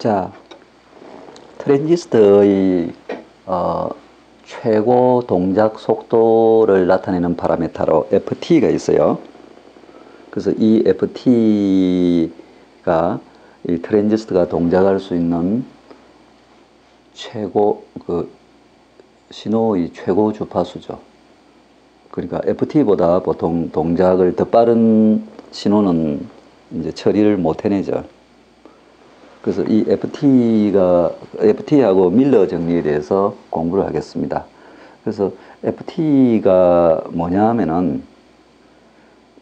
자, 트랜지스터의 최고 동작 속도를 나타내는 파라미터로 FT가 있어요. 그래서 이 FT가 이 트랜지스터가 동작할 수 있는 최고 신호의 최고 주파수죠. 그러니까 FT보다 보통 동작을 더 빠른 신호는 이제 처리를 못 해내죠. 그래서 이 FT하고 밀러 정리에 대해서 공부를 하겠습니다. 그래서 FT가 뭐냐 하면은,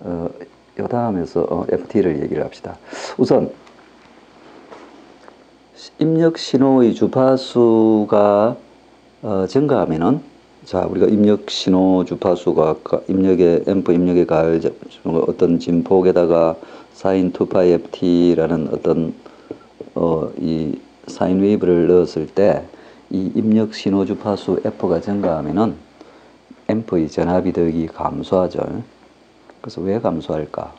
요 다음에서 FT를 얘기를 합시다. 우선, 입력 신호의 주파수가 증가하면은, 자, 우리가 입력 신호 주파수가 앰프 입력에 가할 어떤 진폭에다가 사인 2파이 FT라는 어떤 이 사인 웨이브를 넣었을 때 이 입력 신호 주파수 F가 증가하면은 앰프의 전압이득이 감소하죠. 그래서 왜 감소할까?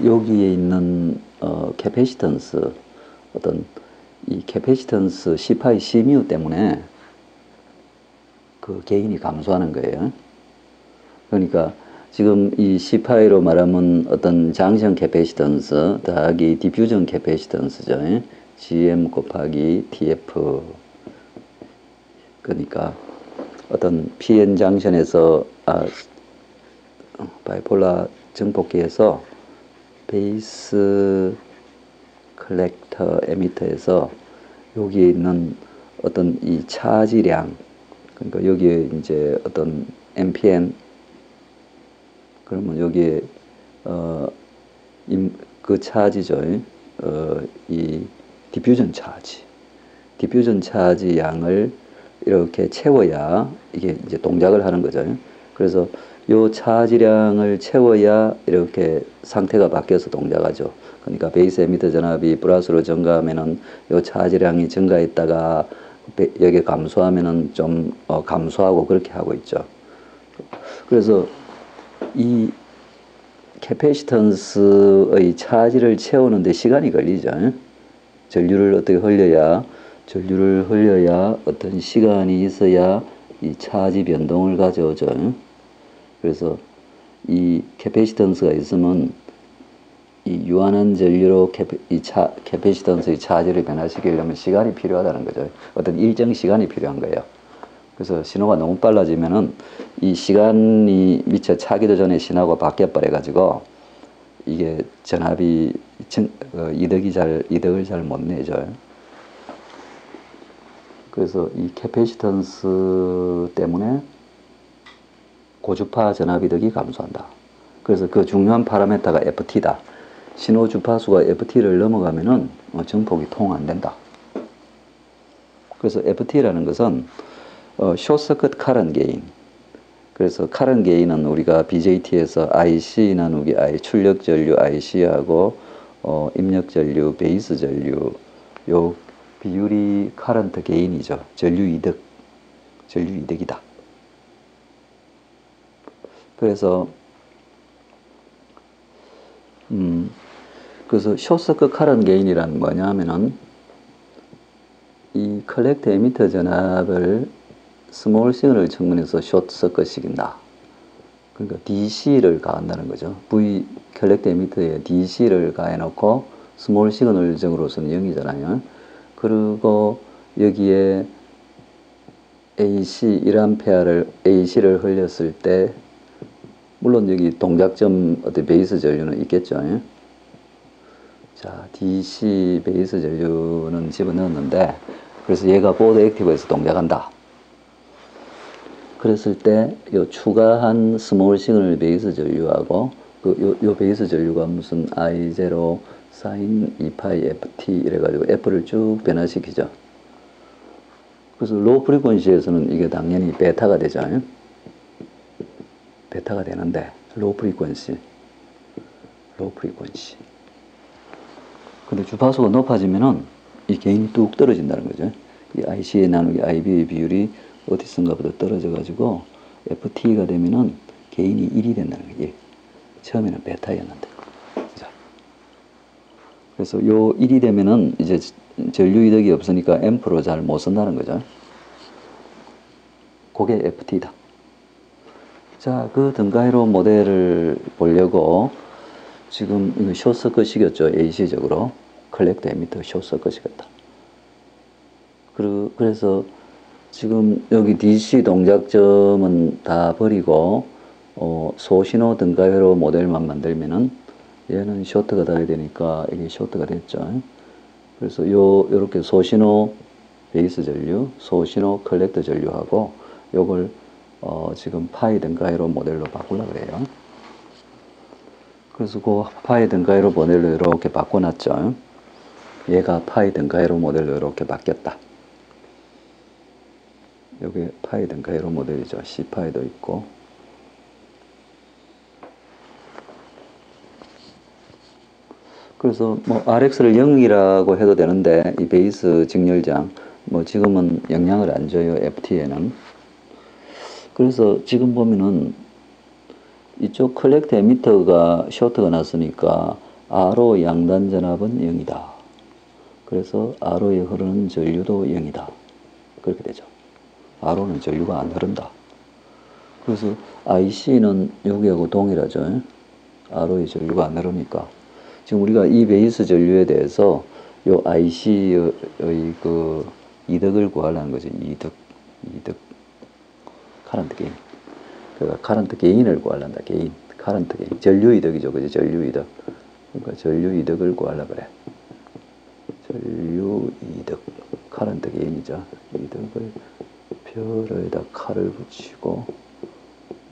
여기에 있는 캐패시턴스, 어떤 이 캐패시턴스 C파이 C뮤 때문에 그 게인이 감소하는 거예요. 그러니까 지금 이 C파이로 말하면 어떤 장션 캐패시턴스 더하기 디퓨전 캐패시턴스죠. GM 곱하기 TF. 그러니까 어떤 PN 장션에서 바이폴라 증폭기에서 베이스 컬렉터 에미터에서 여기에 있는 어떤 이 차지량, 그러니까 여기에 이제 어떤 MPN, 그러면 여기에 그 차지죠. 이 디퓨전 차지 양을 이렇게 채워야 이게 이제 동작을 하는 거죠. 그래서 요 차지량을 채워야 이렇게 상태가 바뀌어서 동작하죠. 그러니까 베이스 에미터 전압이 플러스로 증가하면은 요 차지량이 증가했다가 여기 감소하면은 좀 감소하고 그렇게 하고 있죠. 그래서 이 캐패시턴스의 차지를 채우는데 시간이 걸리죠. 전류를 어떻게 흘려야 어떤 시간이 있어야 이 차지 변동을 가져오죠. 그래서 이 캐패시턴스가 있으면 이 유한한 전류로 캐패시턴스의 차지를 변화시키려면 시간이 필요하다는 거죠. 어떤 일정 시간이 필요한 거예요. 그래서 신호가 너무 빨라지면은 이 시간이 미처 차기도 전에 신호가 바뀌어 버려 가지고 이게 전압이 이득을 잘 못 내죠. 그래서 이 캐패시턴스 때문에 고주파 전압이득이 감소한다. 그래서 그 중요한 파라미터가 FT다. 신호 주파수가 FT를 넘어가면은 증폭이 통 안 된다. 그래서 FT라는 것은 숏서킷 카런 게인. 그래서 카런 게인은 우리가 BJT에서 IC 나누기 I, 출력 전류 IC하고 입력 전류, 베이스 전류, 요 비율이 카런트 게인이죠. 전류 이득이다. 그래서 숏서킷 카런 게인이란 뭐냐 하면은 이 컬렉터 에미터 전압을 스몰 시그널 측면에서 숏서킷 시킨다. 그러니까 DC를 가한다는 거죠. V 컬렉터 에미터에 DC를 가해놓고 스몰 시그널적으로서는 0이잖아요. 그리고 여기에 AC 1A를 AC를 흘렸을 때 물론 여기 동작점 어떤 베이스 전류는 있겠죠. 자, DC 베이스 전류는 집어넣었는데 그래서 얘가 보드 액티브에서 동작한다. 그랬을 때 요 추가한 스몰 시그널 베이스 전류하고 요 베이스 전류가 무슨 I0 사인 2파이 FT 이래가지고 F를 쭉 변화시키죠. 그래서 로우 프리퀀시에서는 이게 당연히 베타가 되죠. 베타가 되는데 로우 프리퀀시. 근데 주파수가 높아지면은 이 게인이 뚝 떨어진다는 거죠. 이 IC에 나누기 IB의 비율이 어디선가보다 떨어져가지고 FT가 되면은 게인이 1이 된다는 거예요. 처음에는 베타였는데. 자. 그래서 요 1이 되면은 이제 전류 이득이 없으니까 앰프로 잘 못 쓴다는 거죠. 그게 FT다. 자, 그 등가이로 모델을 보려고 지금 이거 숏서킷이겠죠. AC적으로. 컬렉터 에미터 숏서킷이겠다. 그래서 지금 여기 DC 동작점은 다 버리고 소신호 등가회로 모델만 만들면은 얘는 쇼트가 닿아야 되니까 이게 쇼트가 됐죠. 그래서 요렇게 소신호 베이스 전류, 소신호 컬렉터 전류하고 요걸 지금 파이 등가회로 모델로 바꾸려고 그래요. 그래서 그 파이 등가회로 모델로 이렇게 바꿔놨죠. 얘가 파이 등가회로 모델로 이렇게 바뀌었다. 여기 파이 등가회로 모델이죠. C파이도 있고. 그래서 뭐 RX를 0이라고 해도 되는데 이 베이스 직렬장 뭐 지금은 영향을 안 줘요. FT에는. 그래서 지금 보면은 이쪽 컬렉터 에미터가 쇼트가 났으니까 R호 양단 전압은 0이다. 그래서 R호에 흐르는 전류도 0이다. 그렇게 되죠. R호는 전류가 안 흐른다. 그래서 IC는 여기하고 동일하죠. R호의 전류가 안 흐르니까. 지금 우리가 이 베이스 전류에 대해서 요 IC의 그 이득을 구하려는 거죠. 이득. 카런트 게인. 그러니까 카런트 게인을 구하려다. 게인. 카런트 게인. 전류 이득이죠. 그죠? 전류 이득. 그러니까 전류 이득을 구하려고 그래. 전류 이득. 카런트 게인이죠. 이득을 별에다 칼을 붙이고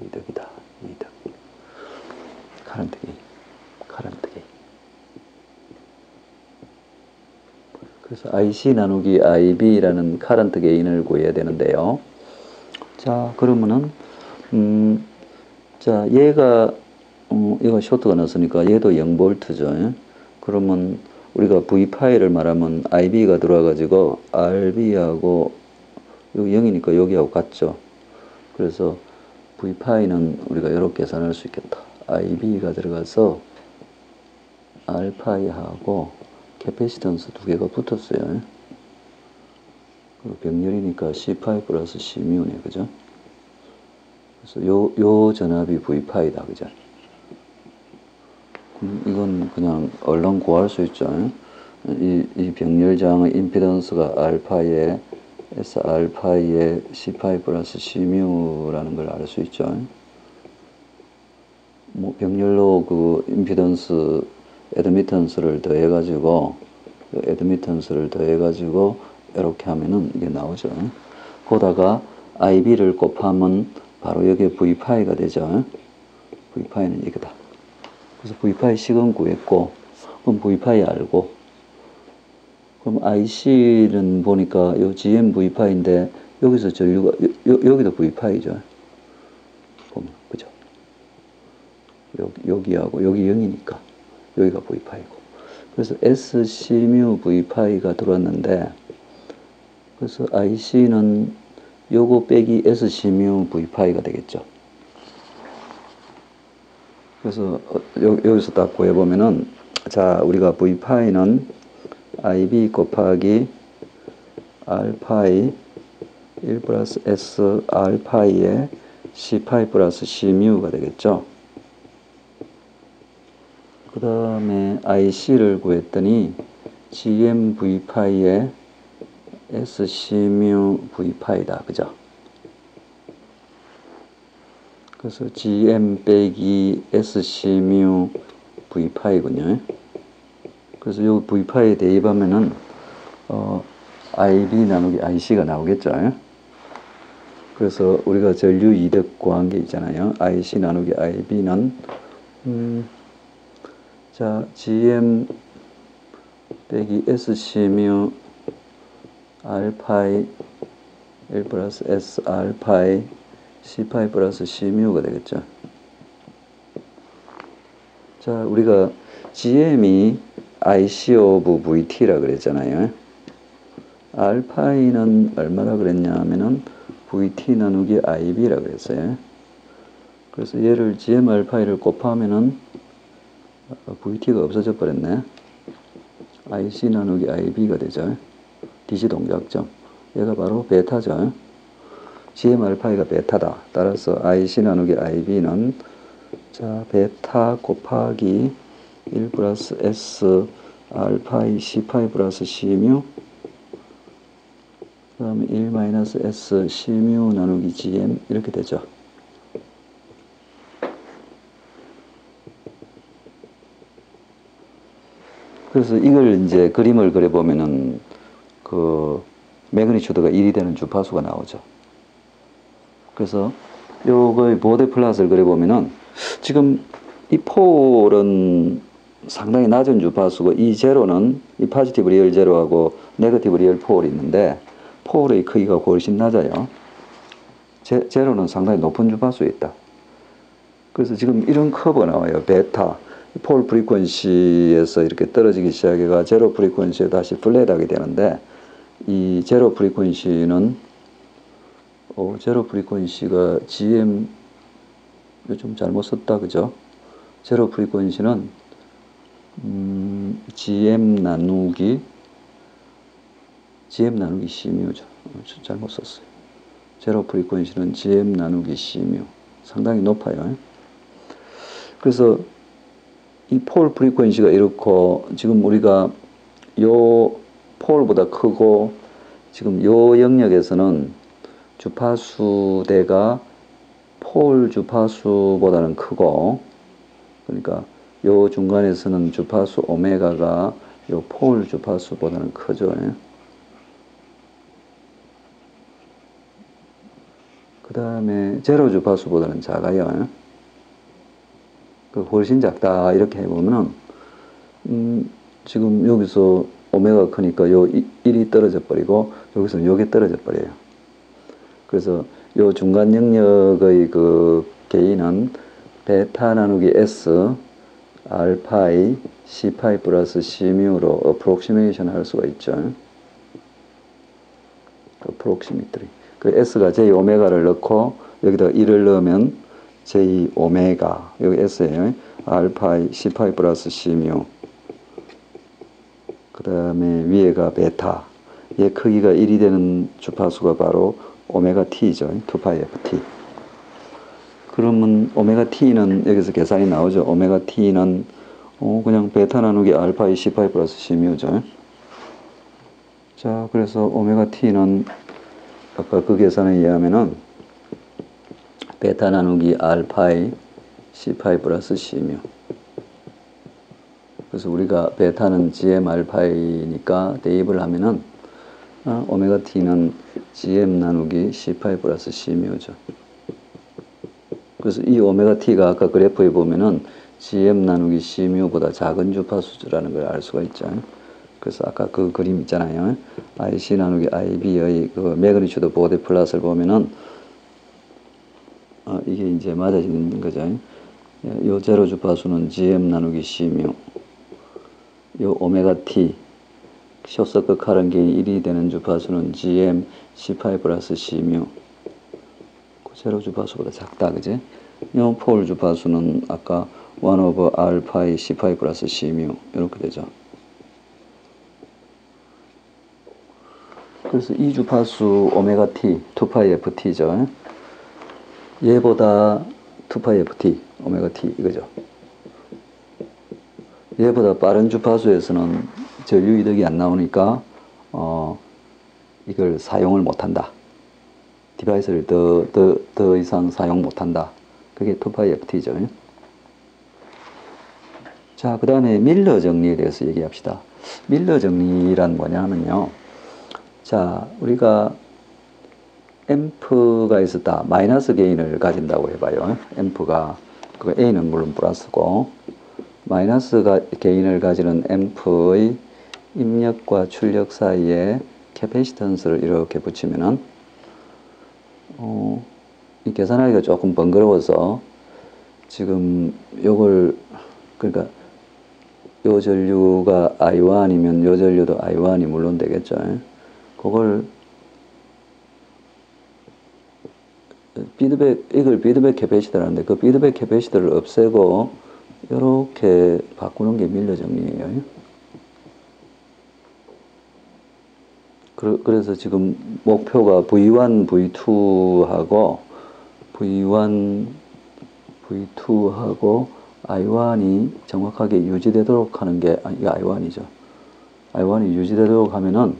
이득이다. 이득. 카런트 게인. 카런트 게인. 그래서 IC 나누기 IB라는 카런트 게인을 구해야 되는데요. 자, 그러면은 자, 얘가 쇼트가 났으니까 얘도 0V죠. 그러면 우리가 V파이를 말하면 IB가 들어와 가지고 RB하고 여기 0이니까 여기하고 같죠. 그래서 V파이는 우리가 이렇게 계산할 수 있겠다. IB가 들어가서 R파이하고 캐패시턴스 두 개가 붙었어요. 병렬이니까 C파이 플러스 C뮤네, 그죠? 그래서 요 전압이 V파이다, 그죠? 이건 그냥 얼른 구할 수 있죠. 이 병렬장의 임피던스가 알파에 S알파에 C파이 플러스 C뮤라는 걸 알 수 있죠. 뭐 병렬로 그 임피던스 애드미턴스를 더해가지고 이렇게 하면은 이게 나오죠. 거다가 IB를 곱하면 바로 여기에 V파이가 되죠. V파이는 이거다. 그래서 V파이 식은 구했고, 그럼 V파이 알고, 그럼 IC는 보니까 요 GM V파이인데 여기서 전류가 여기도 V파이죠. 보면 그죠? 여기하고 여기 0이니까 여기가 V파이고. 그래서 SC뮤 V파이가 들어왔는데, 그래서 IC는 요거 빼기 SC뮤 V파이가 되겠죠. 그래서 여기서 딱 구해보면은, 자, 우리가 V파이는 IB 곱하기 R파이 1 플러스 S R파이에 C파이 플러스 C뮤가 되겠죠. 그 다음에 IC를 구했더니 GMV파이에 SC뮤 V파이다. 그죠? 그래서 GM 빼기 SC뮤 V파이군요. 그래서 요 V파이에 대입하면은 IB 나누기 IC가 나오겠죠. 그래서 우리가 전류 이득 구한 게 있잖아요. IC 나누기 IB는 자, GM 빼기 SC뮤 R파이 1 플러스 S R파이 C파이 플러스 C뮤가 되겠죠. 자, 우리가 GM이 IC 오브 VT라 그랬잖아요. R파이는 얼마라 그랬냐 하면은 VT 나누기 IB라 그랬어요. 그래서 얘를 GM R파이를 곱하면은 VT가 없어져 버렸네. IC 나누기 IB가 되죠. 디지 동작점. 얘가 바로 베타죠. GM 알파이가 베타다. 따라서 IC 나누기 IB는 자, 베타 곱하기 1 플러스 S 알파이 C파이 플러스 C뮤 그 다음에 1 마이너스 S C뮤 나누기 GM 이렇게 되죠. 그래서 이걸 이제 그림을 그려보면은 그 매그니튜드가 1이 되는 주파수가 나오죠. 그래서 요거의 보데 플롯을 그려보면은 지금 이 폴은 상당히 낮은 주파수고 이 제로는 이 포지티브 리얼 제로하고 네거티브 리얼 폴이 있는데 폴의 크기가 훨씬 낮아요. 제로는 상당히 높은 주파수에 있다. 그래서 지금 이런 커브가 나와요. 베타 폴 프리퀀시에서 이렇게 떨어지기 시작해가 제로 프리퀀시에 다시 플랫하게 되는데 이 제로 프리퀀시는 제로 프리퀀시가 GM 좀 잘못 썼다 그죠? 제로 프리퀀시는 GM 나누기 C뮤죠. 잘못 썼어요. 제로 프리퀀시는 GM 나누기 C뮤 상당히 높아요. 그래서 이 폴 프리퀀시가 이렇고 지금 우리가 요 폴보다 크고 지금 요 영역에서는 주파수대가 폴 주파수보다는 크고 그러니까 요 중간에서는 주파수 오메가가 요 폴 주파수보다는 크죠. 그 다음에 제로 주파수보다는 작아요. 훨씬 작다 이렇게 해보면은 지금 여기서 오메가 크니까 요 1이 떨어져 버리고 여기서 요게 떨어져 버려요. 그래서 요 중간 영역의 그 개인은 베타 나누기 S 알파이 C파이 플러스 C뮤로 어프록시메이션 할 수가 있죠. 어프록시미트리. 그 S가 J 오메가를 넣고 여기다 1을 넣으면 J 오메가 여기 S예요. 알파이 C파이 플러스 C뮤 그 다음에 위에가 베타 얘 크기가 1이 되는 주파수가 바로 오메가 T죠. 2파이 FT 그러면 오메가 T는 여기서 계산이 나오죠. 오메가 T는 그냥 베타 나누기 알파이 C파이 플러스 C뮤죠. 자 그래서 오메가 T는 아까 그 계산에 의하면은 베타 나누기 알파이 C파이 플러스 C뮤 그래서 우리가 베타는 GM 알파이니까 대입을 하면은 오메가 T는 GM 나누기 C파이 플러스 C뮤죠. 그래서 이 오메가 T가 아까 그래프에 보면은 GM 나누기 C뮤보다 작은 주파수라는 걸 알 수가 있죠. 그래서 아까 그 그림 있잖아요. IC 나누기 IB의 그 매그니튜드 보데 플롯을 보면은 이게 이제 맞아지는 거죠. 요 제로 주파수는 GM 나누기 C뮤 요 오메가 T 숏서클 카른 게인 1이 되는 주파수는 GM C파이 플러스 C뮤 그 제로 주파수보다 작다 그지? 요 폴 주파수는 아까 1 오버 알파이 C파이 플러스 C뮤 이렇게 되죠. 그래서 이 주파수 오메가 T 2파이 FT죠. 얘보다 2파이 FT 오메가 T 이거죠. 얘보다 빠른 주파수에서는 전류 이득이 안 나오니까 이걸 사용을 못한다. 디바이스를 더 이상 사용 못한다. 그게 2파이 FT죠. 자, 그 다음에 밀러 정리에 대해서 얘기합시다. 밀러 정리란 뭐냐 하면요. 자, 우리가 앰프가 있었다. 마이너스 게인을 가진다고 해봐요. 앰프가, 그 A는 물론 플러스고, 마이너스 게인을 가지는 앰프의 입력과 출력 사이에 캐패시턴스를 이렇게 붙이면은, 이 계산하기가 조금 번거로워서 지금 요걸, 그러니까 요 전류가 I1이면 요 전류도 I1이 물론 되겠죠. 그걸 이걸 피드백 캐패시터라는데 그 피드백 캐패시터를 없애고 이렇게 바꾸는 게 밀러 정리예요. 그래서 지금 목표가 V1, V2하고 I1이 정확하게 유지되도록 하는 게, 이게 I1이죠. I1이 유지되도록 하면은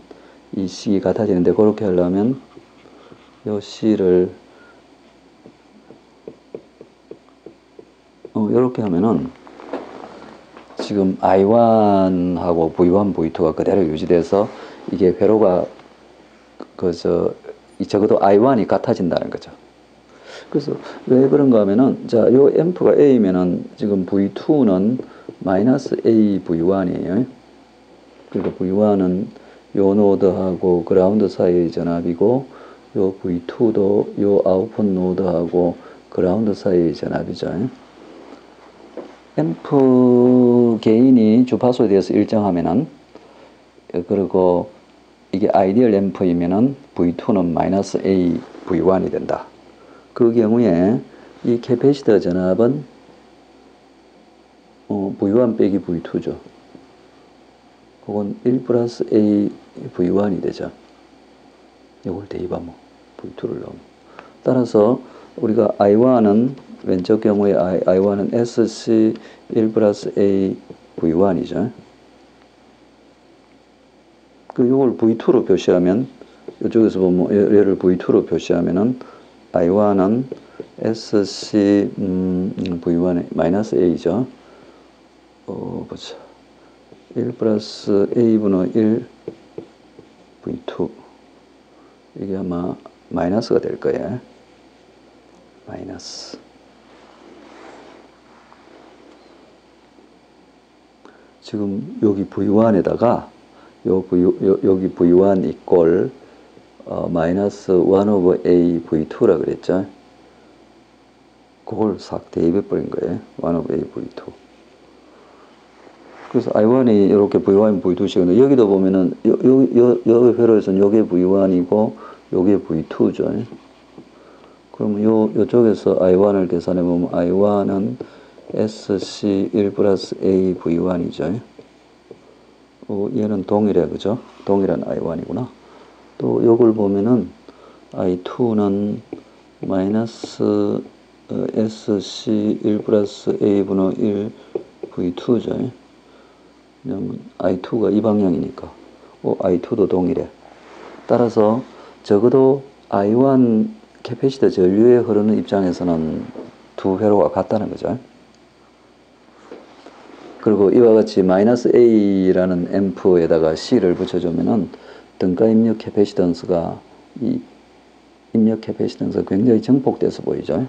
이 C가 같아지는데, 그렇게 하려면 요 C를 이렇게 하면은 지금 I1하고 V1, V2가 그대로 유지돼서 이게 회로가 적어도 I1이 같아진다는 거죠. 그래서 왜 그런가 하면은, 자, 요 앰프가 A면은 지금 V2는 마이너스 A V1이에요. 그러니까 V1은 요 노드하고 그라운드 사이의 전압이고, 요 V2도 요 아웃풋 노드하고 그라운드 사이의 전압이죠. 앰프 게인이 주파수에 대해서 일정하면은, 그리고 이게 아이디얼 앰프이면은 V2는 마이너스 A V1이 된다. 그 경우에 이 캐패시터 전압은 V1 빼기 V2죠. 그건 1 플러스 A V1이 되죠. 이걸 대입하면 V2를 넣으면. 따라서 우리가 I1은 왼쪽 경우에 I1은 SC 1 플러스 A V1이죠. 이걸 V2로 표시하면, 이쪽에서 보면 얘를 V2로 표시하면은 I1은 SC V1의 마이너스 A죠. 보자. 1 플러스 A분의 1 V2. 이게 아마 마이너스가 될 거예요. 마이너스. 지금 여기 V1에다가 여기 V1 이꼴 마이너스 1 오버 A V2라 그랬죠. 그걸 싹 대입해 버린 거예요. 1 오버 A V2. 그래서 I1이 이렇게 V1, V2씩인데, 여기도 보면은 요 회로에서는 요게 V1이고 요게 V2죠. 그러면 요쪽에서 I1을 계산해 보면 I1은 SC 1 플러스 A V1이죠. 얘는 동일해, 그죠? 동일한 I1이구나. 또 요걸 보면은 I2는 마이너스 SC 1 플러스 A분의 1 V2죠. 왜냐면 I2가 이 방향이니까. I2도 동일해. 따라서 적어도 I1 캐패시터 전류에 흐르는 입장에서는 두 회로가 같다는 거죠. 그리고 이와 같이 마이너스 A라는 앰프에다가 C를 붙여주면은 등가 입력 캐패시턴스가 굉장히 증폭돼서 보이죠.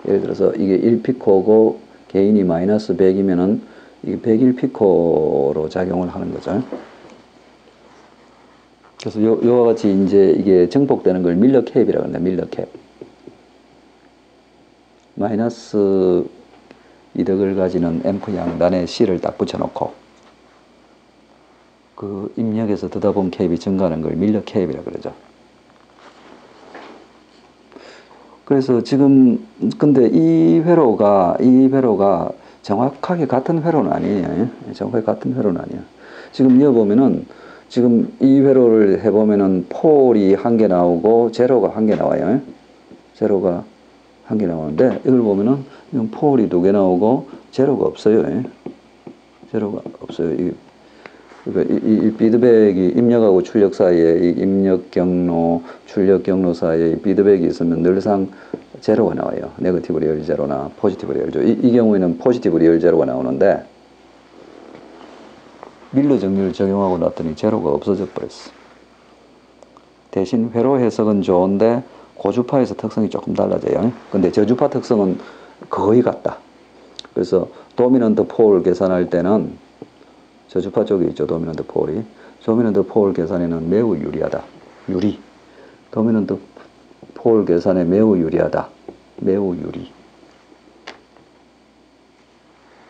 예를 들어서 이게 1피코고 게인이 마이너스 100이면은 이게 101피코로 작용을 하는 거죠. 그래서 요와 같이 이제 이게 증폭되는 걸 밀러 캡이라고 합니다. 밀러 캡. 마이너스 이득을 가지는 앰프 양단에 C를 딱 붙여놓고 그 입력에서 듣다 보면 캡이 증가하는 걸 밀러 캡이라고 그러죠. 그래서 지금 근데 이 회로가 정확하게 같은 회로는 아니에요. 정확하게 같은 회로는 아니에요. 지금 이어 보면은 지금 이 회로를 해보면은 폴이 1개 나오고 제로가 1개 나와요. 제로가 1개 나오는데 이걸 보면은 폴이 2개 나오고 제로가 없어요. 제로가 없어요. 그러니까 이 피드백이 입력하고 출력 사이에 이 입력 경로, 출력 경로 사이에 이 피드백이 있으면 늘상 제로가 나와요. 네거티브 리얼 제로나 포지티브 리얼 제로. 이 경우에는 포지티브 리얼 제로가 나오는데 밀러 정리를 적용하고 났더니 제로가 없어져 버렸어. 대신 회로 해석은 좋은데 고주파에서 특성이 조금 달라져요. 근데 저주파 특성은 거의 같다. 그래서 도미넌트 폴 계산할 때는 저주파 쪽에 있죠. 도미넌트 폴이. 도미넌트 폴 계산에는 매우 유리하다. 도미넌트 폴 계산에 매우 유리하다. 매우 유리.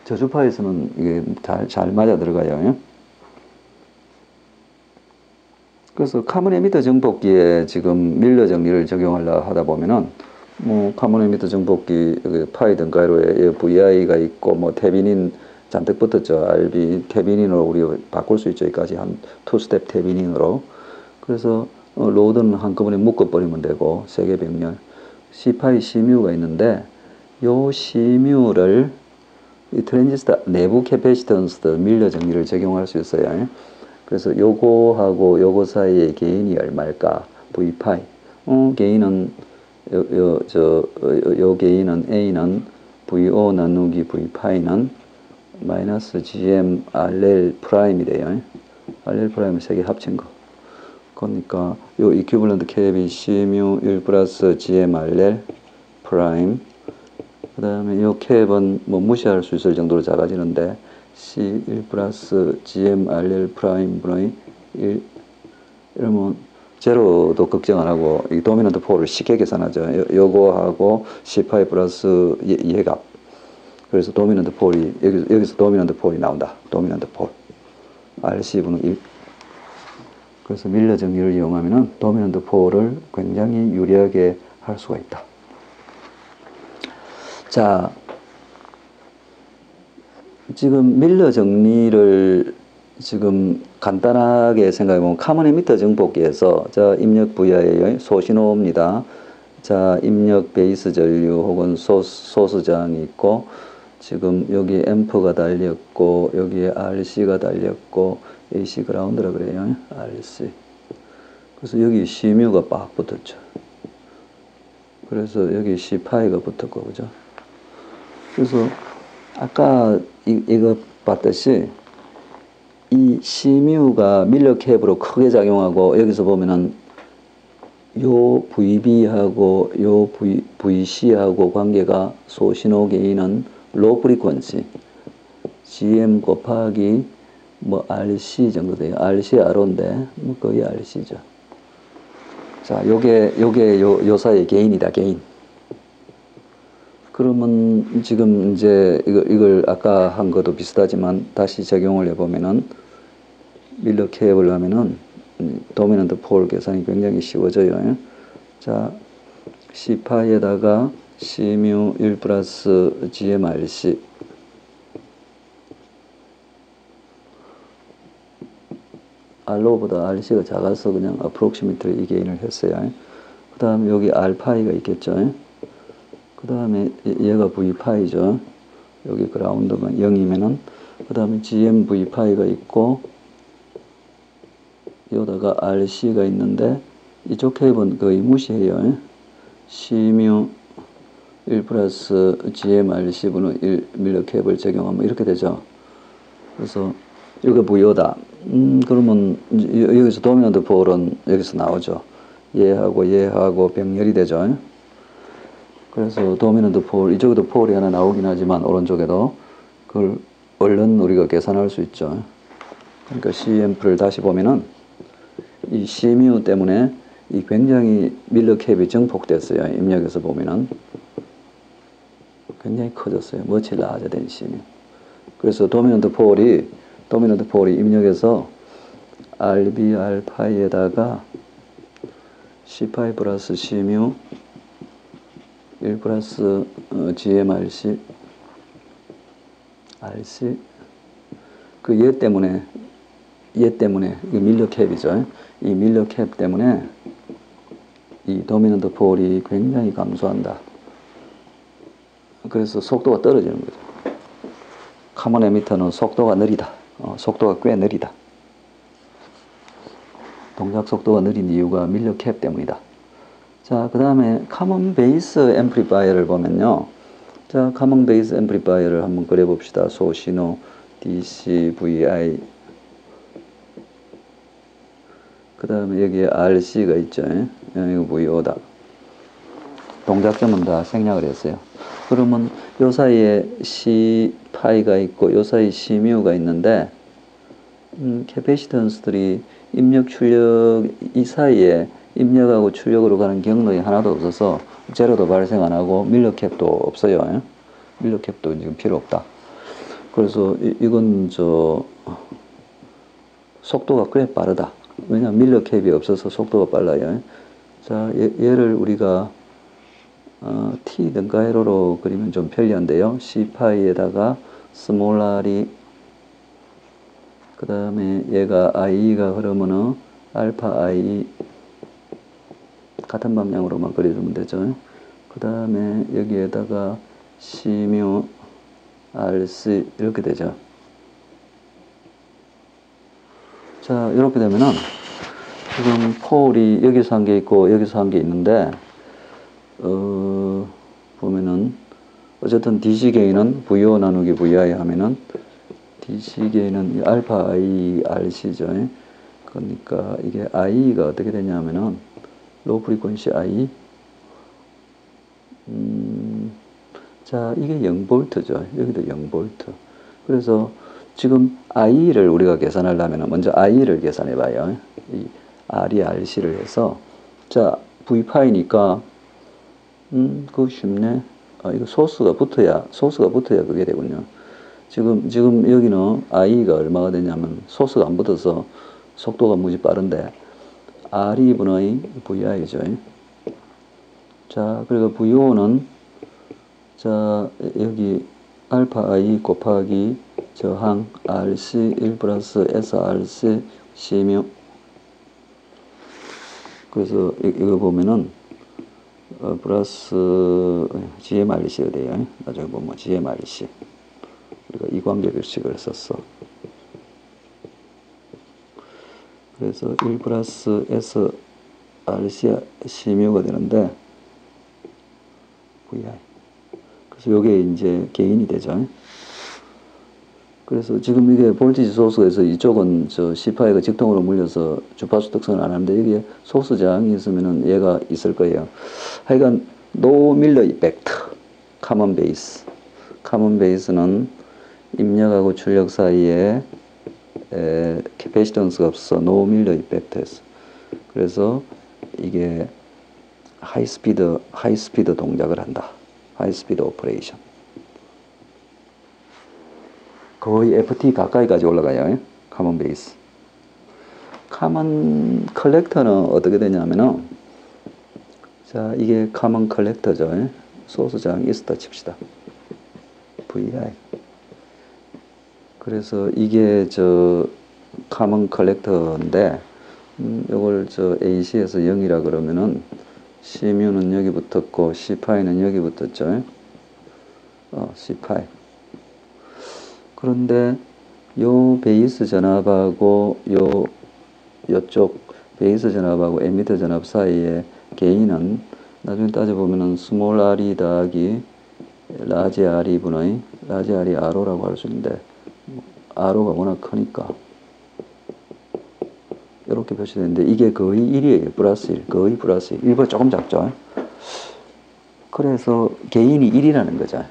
저주파에서는 이게 잘 맞아 들어가요. 그래서 카본 에미터 정폭기에 지금 밀러 정리를 적용하려 하다 보면은 카본 에미터 정폭기 파이 등가로에 VI가 있고 테비닌 잔뜩 붙었죠. RB 테비닌으로 우리가 바꿀 수 있죠. 여기까지 한 2스텝 테비닌으로. 그래서 로드는 한꺼번에 묶어버리면 되고 세개 병렬 C파이 C뮤가 있는데 요 C뮤를 이 트랜지스터 내부 캐패시턴스 밀러 정리를 적용할 수 있어요. 그래서 요거하고 요거 사이의 개인이 얼마일까? V파이. 개인은 요 개인은 A는 VO 나누기 V파이는 마이너스 GM RL 프라임이 돼요. RL 프라임을 세 개 합친 거. 그러니까 요 이퀴벌런트 캡이 C뮤 1 플러스 GM RL 프라임. 그 다음에 요 캡은 뭐 무시할 수 있을 정도로 작아지는데 C1 플러스 GM RL 프라임 분의 1 이러면 제로도 걱정 안 하고 이 도미넌트 폴을 쉽게 계산하죠. 요거하고 C 파이 플러스 얘값. 그래서 도미넌트 폴이 여기서 도미넌트 폴이 나온다. 도미넌트 폴. RC분의 1. 그래서 밀러 정리를 이용하면은 도미넌트 폴을 굉장히 유리하게 할 수가 있다. 자, 지금 밀러 정리를 지금 간단하게 생각해보면 카먼 에미터 정복기에서 자 입력 VI의 소신호입니다. 자 입력 베이스 전류 혹은 소수장이 있고 지금 여기 앰프가 달렸고 여기에 RC가 달렸고 AC 그라운드라 그래요. RC. 그래서 여기 C뮤가 빡 붙었죠. 그래서 여기 C파이가 붙었고 그죠. 그래서 아까 이거 봤듯이 이 C뮤가 밀러 캡으로 크게 작용하고 여기서 보면은 요 VB하고 요 VC하고 관계가 소신호 개인은 로우 프리퀀시 GM 곱하기 뭐 RC 정도 돼요. RC R인데 뭐 거의 RC죠. 자, 요게 요 사이의 개인이다. 개인. 그러면 지금 이제 이걸 아까 한 것도 비슷하지만 다시 적용을 해보면은 밀러 캡을 하면은 도미넌트 폴 계산이 굉장히 쉬워져요. 자, C파이에다가 C뮤 1 플러스 GMRC R로보다 RC가 작아서 그냥 approximately 이 개인을 했어요. 그 다음에 여기 R파이가 있겠죠. 그 다음에 얘가 V파이죠. 여기 그라운드가 0이면은 그 다음에 GMV파이가 있고 여기다가 RC가 있는데 이쪽 캡은 거의 무시해요. C뮤 1 플러스 GMRC분의 1 밀러 캡을 적용하면 이렇게 되죠. 그래서 이게 VO다. 그러면 여기서 도미넌트 폴은 여기서 나오죠. 얘하고 병렬이 되죠. 그래서 도미넌트 폴, 이쪽에도 폴이 하나 나오긴 하지만 오른쪽에도 그걸 얼른 우리가 계산할 수 있죠. 그러니까 CM프를 다시 보면은 이 C뮤 때문에 이 굉장히 밀러 캡이 증폭됐어요. 입력에서 보면은 굉장히 커졌어요. much larger than C뮤. 그래서 도미넌트 폴이 입력에서 RB R파이에다가 C파이 플러스 C뮤 1 플러스 GMRC RC 그 얘 때문에 이 밀러 캡이죠. 이 밀러 캡 때문에 이 도미넌트 폴이 굉장히 감소한다. 그래서 속도가 떨어지는 거죠. 카먼 에미터는 속도가 느리다. 속도가 꽤 느리다. 동작 속도가 느린 이유가 밀러 캡 때문이다. 자, 그 다음에 카먼 베이스 앰플리파이어를 보면요. 자, 카먼 베이스 앰플리파이어를 한번 그려봅시다. 소신호 DC, VI 그 다음에 여기에 RC가 있죠. 이거 VO다. 동작점은 다 생략을 했어요. 그러면 요 사이에 C파이가 있고 요 사이에 C뮤가 있는데 캐패시턴스들이 입력 출력 이 사이에 입력하고 출력으로 가는 경로이 하나도 없어서 제로도 발생 안 하고 밀러 캡도 없어요. 밀러 캡도 지금 필요 없다. 그래서 이건 속도가 꽤 빠르다. 왜냐하면 밀러 캡이 없어서 속도가 빨라요. 자, 얘를 우리가 T 등가회로로 그리면 좀 편리한데요. C파이에다가 스몰 r이 그 다음에 얘가 I가 흐르면은 알파 I 같은 방향으로만 그려주면 되죠. 그 다음에 여기에다가 C뮤 RC 이렇게 되죠. 자, 이렇게 되면은 지금 폴이 여기서 한 개 있고 여기서 한 개 있는데 보면은 어쨌든 DC 게인은 VO 나누기 VI 하면은 DC 게인은 알파 I RC죠. 그러니까 이게 I가 어떻게 되냐면은 로우 프리퀀시 I 자, 이게 0V죠. 여기도 0V. 그래서 지금 I를 우리가 계산하려면 먼저 I를 계산해 봐요. 이 R이 RC를 해서 자, V파이니까 그거 쉽네. 이거 소스가 붙어야 그게 되군요. 지금 여기는 I가 얼마가 되냐면 소스가 안 붙어서 속도가 무지 빠른데 R분의 VI죠. 자, 그리고 VO는 자, 여기 알파 I 곱하기 저항 RC 1 플러스 SRC C뮤. 그래서 이거 보면은 플러스 GMRC가 돼요. 나중에 보면 GMRC. 우리가 이관계 규칙을 썼어. 그래서 1 플러스 SRC C뮤가 되는데 VI. 그래서 요게 이제 게인이 되죠. 그래서 지금 이게 볼티지 소스에서 이쪽은 저 C파이가 직통으로 물려서 주파수 특성을 안 하는데 여기에 소스 저항이 있으면은 얘가 있을 거예요. 하여간 노 밀러 이펙트, 카먼 베이스. 카먼 베이스는 입력하고 출력 사이에 캐패시턴스가 없어 노 밀러 이펙트였어. 그래서 이게 하이스피드 동작을 한다. 하이스피드 오퍼레이션. 거의 FT 가까이까지 올라가요. 카먼 베이스. 카먼 컬렉터는 어떻게 되냐면은 자, 이게 카먼 컬렉터죠. 소스 저항이 있었다 칩시다. VI. 그래서 이게 저 카먼 컬렉터인데 이걸 저 AC에서 0이라 그러면은 C뮤는 여기 붙었고 C파이는 여기 붙었죠. C파이. 그런데 요 베이스 전압하고 요쪽 베이스 전압하고 에미터 전압 사이의 게인은 나중에 따져보면은 스몰 r이 더하기 라지 r이 분의 라지 r이 R호라고 할 수 있는데 R호가 워낙 크니까 이렇게 표시되는데 이게 거의 1이에요. 플러스 1. 거의 플러스 1. 1보다 조금 작죠. 그래서 게인이 1이라는 거죠.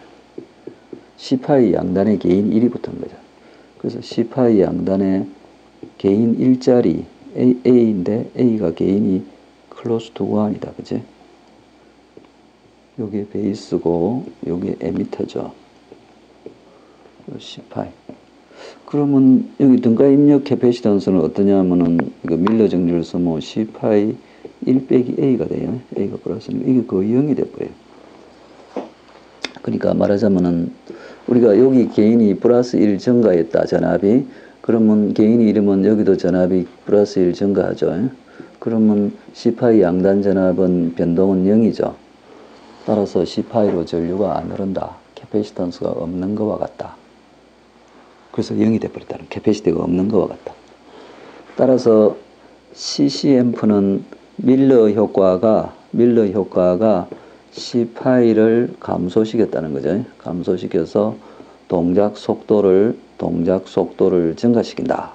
C파이 양단에 게인 1이 붙은 거죠. 그래서 C파이 양단에 게인 1짜리 A인데 A가 게인이 close to 1이다. 그치? 요게 베이스고 요게 에미터죠. C파이. 그러면 여기 등가 입력 캐패시턴스는 어떠냐면은 이거 밀러 정리를 쓰면 C파이 1 빼기 A가 돼요. A가 플러스니까 이게 거의 0이 돼버려요. 그러니까 말하자면은 우리가 여기 게인이 플러스 1 증가했다 전압이. 그러면 게인이 이러면 여기도 전압이 플러스 1 증가하죠. 그러면 C파이 양단 전압은 변동은 0이죠. 따라서 C파이로 전류가 안 흐른다. 캐패시턴스가 없는 것과 같다. 그래서 0이 돼버렸다는 캐패시티가 없는 것과 같다. 따라서 CC앰프는 밀러 효과가 C파이를 감소시켰다는 거죠. 감소시켜서 동작 속도를 증가시킨다.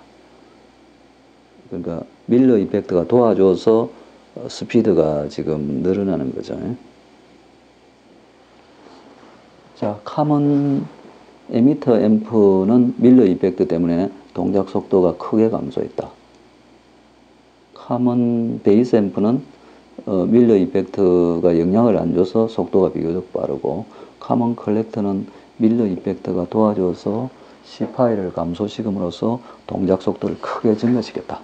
그러니까 밀러 이펙트가 도와줘서 스피드가 지금 늘어나는 거죠. 자, 카먼 에미터 앰프는 밀러 이펙트 때문에 동작 속도가 크게 감소했다. 카먼 베이스 앰프는 밀러 이펙트가 영향을 안 줘서 속도가 비교적 빠르고 카먼 컬렉터는 밀러 이펙트가 도와줘서 C파이를 감소시킴으로써 동작 속도를 크게 증가시켰다.